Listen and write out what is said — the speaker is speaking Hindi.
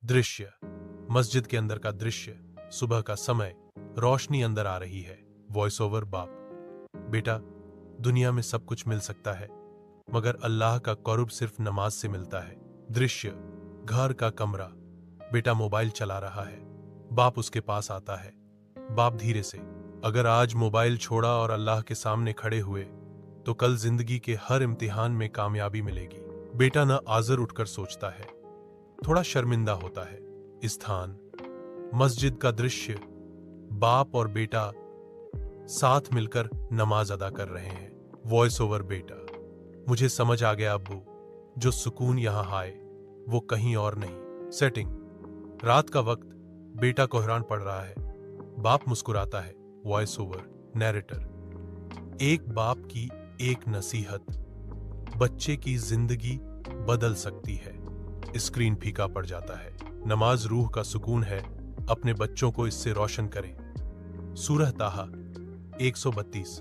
दृश्य, मस्जिद के अंदर का दृश्य। सुबह का समय, रोशनी अंदर आ रही है। वॉइस ओवर बाप: बेटा, दुनिया में सब कुछ मिल सकता है, मगर अल्लाह का क़ुर्ब सिर्फ नमाज से मिलता है। दृश्य, घर का कमरा। बेटा मोबाइल चला रहा है। बाप उसके पास आता है। बाप धीरे से: अगर आज मोबाइल छोड़ा और अल्लाह के सामने खड़े हुए तो कल जिंदगी के हर इम्तिहान में कामयाबी मिलेगी। बेटा न आज़र उठकर सोचता है, थोड़ा शर्मिंदा होता है। स्थान, मस्जिद का दृश्य। बाप और बेटा साथ मिलकर नमाज अदा कर रहे हैं। वॉइस ओवर बेटा: मुझे समझ आ गया अब्बू, जो सुकून यहाँ आए वो कहीं और नहीं। सेटिंग, रात का वक्त। बेटा कोहरान पढ़ रहा है। बाप मुस्कुराता है। वॉइस ओवर नैरेटर: एक बाप की एक नसीहत बच्चे की जिंदगी बदल सकती है। स्क्रीन फीका पड़ जाता है। नमाज रूह का सुकून है, अपने बच्चों को इससे रोशन करें। सूरह ताहा 132।